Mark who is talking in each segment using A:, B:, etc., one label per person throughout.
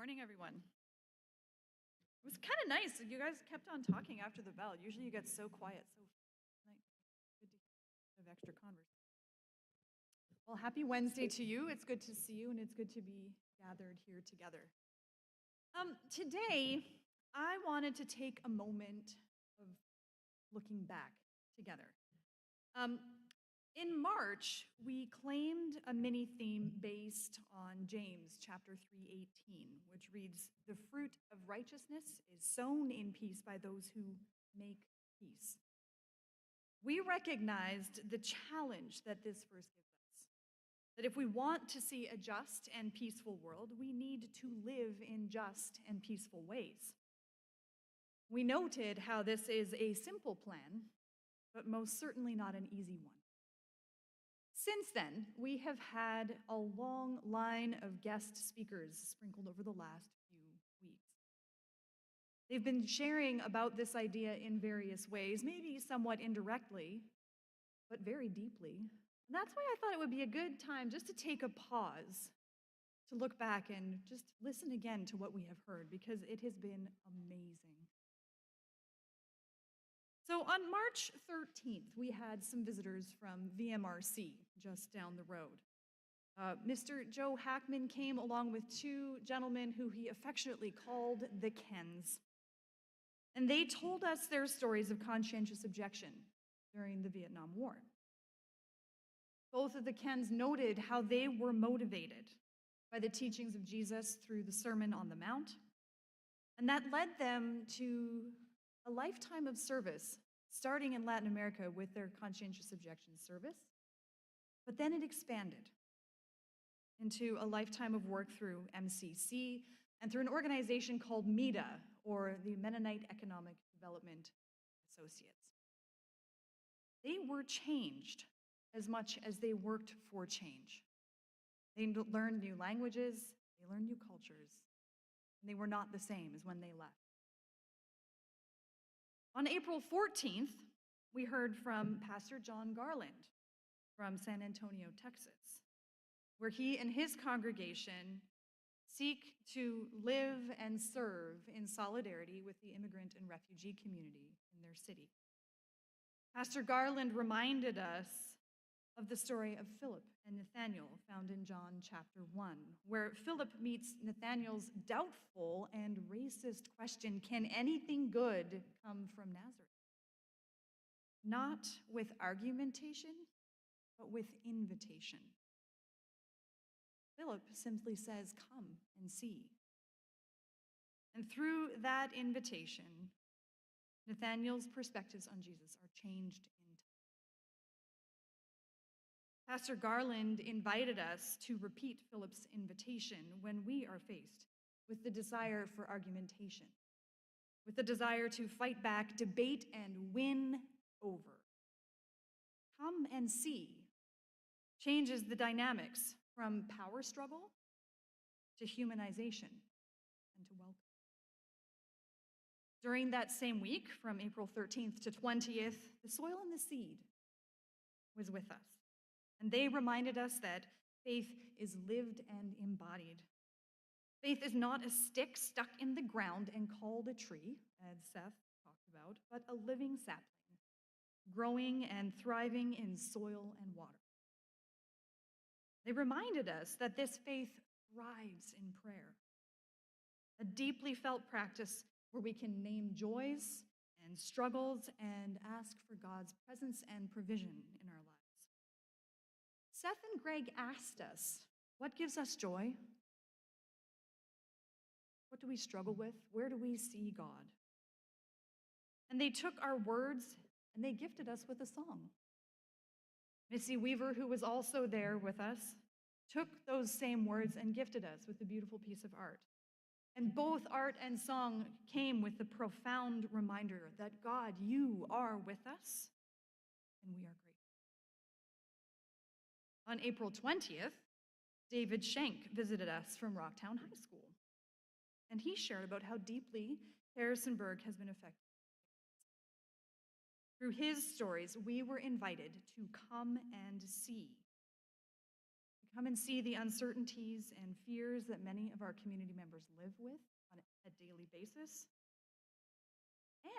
A: Morning, everyone. It was kind of nice. You guys kept on talking after the bell. Usually you get so quiet. So tonight, good to have extra conversation. Well, happy Wednesday to you. It's good to see you, and it's good to be gathered here together. Today, I wanted to take a moment of looking back together. Um, in March, we claimed a mini theme based on James chapter 3:18, which reads, "The fruit of righteousness is sown in peace by those who make peace." We recognized the challenge that this verse gives us. That if we want to see a just and peaceful world, we need to live in just and peaceful ways. We noted how this is a simple plan, but most certainly not an easy one. Since then, we have had a long line of guest speakers sprinkled over the last few weeks. They've been sharing about this idea in various ways, maybe somewhat indirectly, but very deeply. And that's why I thought it would be a good time just to take a pause, to look back and just listen again to what we have heard, because it has been amazing. So on March 13th, we had some visitors from VMRC just down the road. Mr. Joe Hackman came along with two gentlemen who he affectionately called the Kens. And they told us their stories of conscientious objection during the Vietnam War. Both of the Kens noted how they were motivated by the teachings of Jesus through the Sermon on the Mount, and that led them to a lifetime of service, starting in Latin America with their conscientious objection service, but then it expanded into a lifetime of work through MCC and through an organization called MEDA, or the Mennonite Economic Development Associates. They were changed as much as they worked for change. They learned new languages, they learned new cultures, and they were not the same as when they left. On April 14th, we heard from Pastor John Garland from San Antonio, Texas, where he and his congregation seek to live and serve in solidarity with the immigrant and refugee community in their city. Pastor Garland reminded us of the story of Philip and Nathanael found in John chapter 1, where Philip meets Nathanael's doubtful and racist question, "Can anything good come from Nazareth?" Not with argumentation, but with invitation. Philip simply says, "Come and see." And through that invitation, Nathanael's perspectives on Jesus are changed in time. Pastor Garland invited us to repeat Philip's invitation when we are faced with the desire for argumentation, with the desire to fight back, debate, and win over. Come and see changes the dynamics from power struggle to humanization and to welcome. During that same week, from April 13th to 20th, the Soil and the Seed was with us. And they reminded us that faith is lived and embodied. Faith is not a stick stuck in the ground and called a tree, as Seth talked about, but a living sapling, growing and thriving in soil and water. They reminded us that this faith thrives in prayer, a deeply felt practice where we can name joys and struggles and ask for God's presence and provision in our lives. Seth and Greg asked us, what gives us joy? What do we struggle with? Where do we see God? And they took our words and they gifted us with a song. Missy Weaver, who was also there with us, took those same words and gifted us with a beautiful piece of art. And both art and song came with the profound reminder that God, you are with us, and we are grateful. On April 20th, David Schenk visited us from Rocktown High School, and he shared about how deeply Harrisonburg has been affected. Through his stories, we were invited to come and see, come and see the uncertainties and fears that many of our community members live with on a daily basis.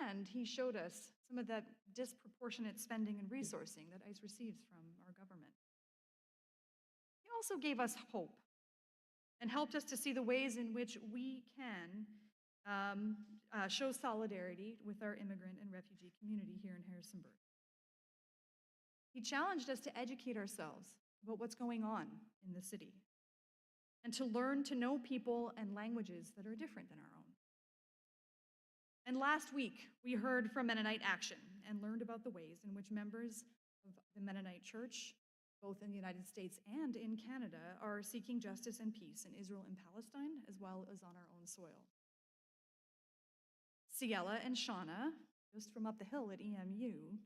A: And he showed us some of that disproportionate spending and resourcing that ICE receives from our government. He also gave us hope and helped us to see the ways in which we can show solidarity with our immigrant and refugee community here in Harrisonburg. He challenged us to educate ourselves about what's going on in the city and to learn to know people and languages that are different than our own. And last week, we heard from Mennonite Action and learned about the ways in which members of the Mennonite Church, both in the United States and in Canada, are seeking justice and peace in Israel and Palestine, as well as on our own soil. Ciela and Shauna, just from up the hill at EMU,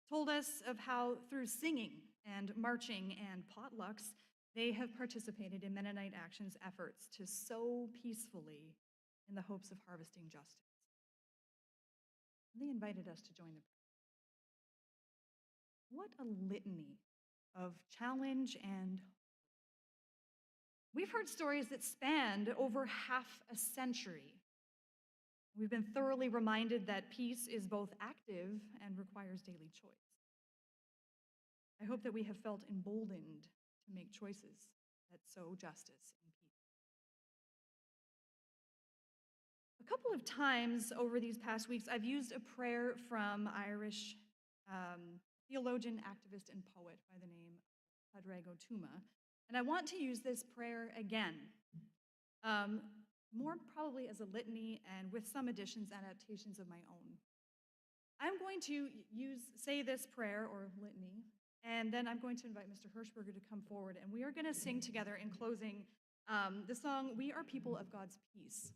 A: told us of how through singing and marching and potlucks, they have participated in Mennonite Action's efforts to sow peacefully in the hopes of harvesting justice. They invited us to join the prayer. What a litany of challenge and hope. We've heard stories that spanned over half a century. We've been thoroughly reminded that peace is both active and requires daily choice. I hope that we have felt emboldened to make choices that sow justice and peace. A couple of times over these past weeks, I've used a prayer from Irish theologian, activist, and poet by the name of Padraig Ó Tuama, and I want to use this prayer again, more probably as a litany and with some additions, adaptations of my own. I'm going to say this prayer or litany, and then I'm going to invite Mr. Hirschberger to come forward, and we are going to sing together in closing the song, "We Are People of God's Peace."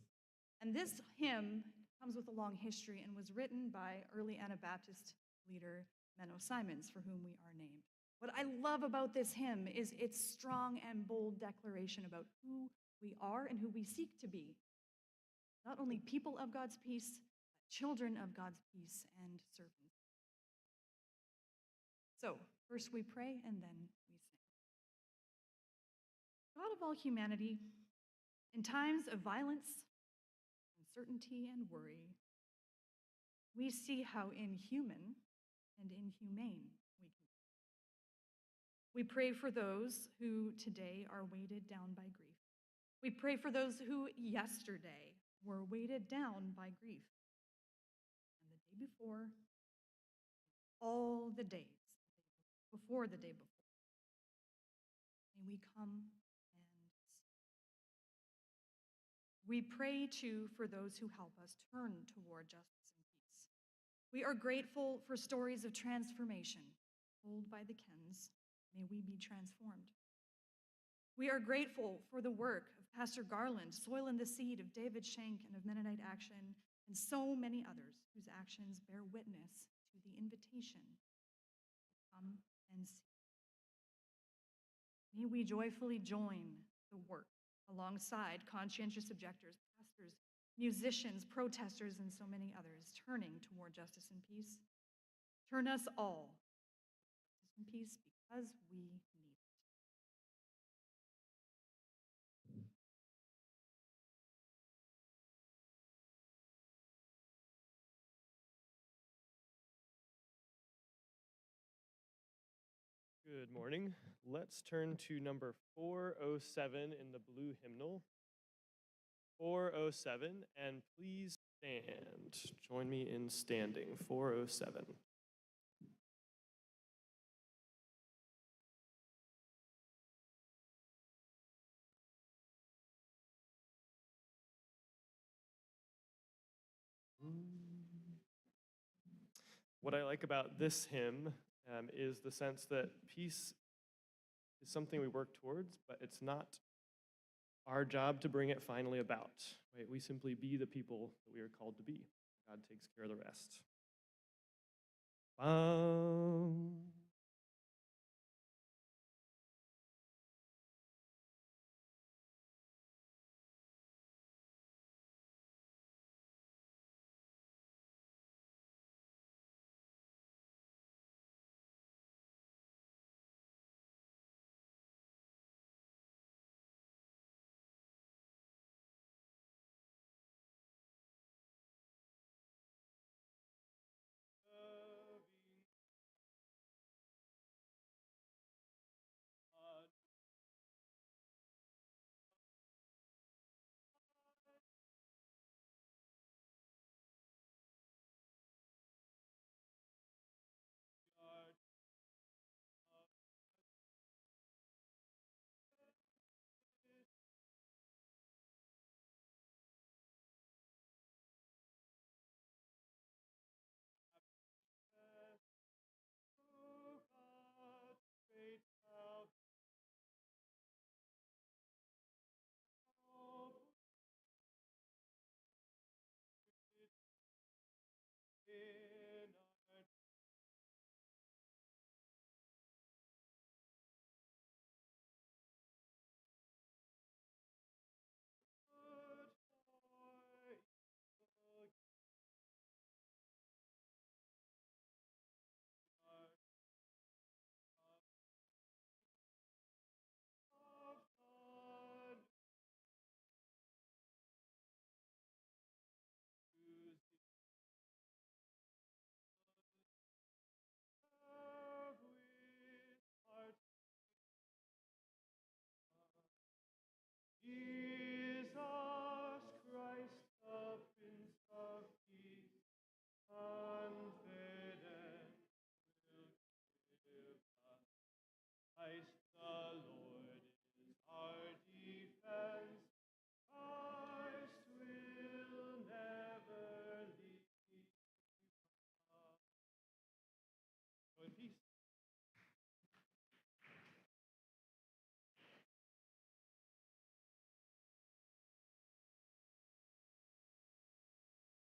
A: And this hymn comes with a long history and was written by early Anabaptist leader Menno Simons, for whom we are named. What I love about this hymn is its strong and bold declaration about who we are and who we seek to be. Not only people of God's peace, but children of God's peace and servants. So, first we pray and then we sing. God of all humanity, in times of violence, uncertainty, and worry, we see how inhuman and inhumane we can be. We pray for those who today are weighted down by grief. We pray for those who yesterday were weighted down by grief. And the day before, all the days before the day before. May we come and we pray too for those who help us turn toward justice and peace. We are grateful for stories of transformation told by the Kens. May we be transformed. We are grateful for the work of Pastor Garland, Soil and the Seed, of David Shank, and of Mennonite Action, and so many others whose actions bear witness to the invitation to come and see. May we joyfully join the work alongside conscientious objectors, pastors, musicians, protesters, and so many others turning toward justice and peace. Turn us all to justice and peace because we need it.
B: Good morning. Let's turn to number 407 in the blue hymnal. 407, and please stand. Join me in standing. 407. What I like about this hymn is the sense that peace is something we work towards, but it's not our job to bring it finally about. Right? We simply be the people that we are called to be. God takes care of the rest.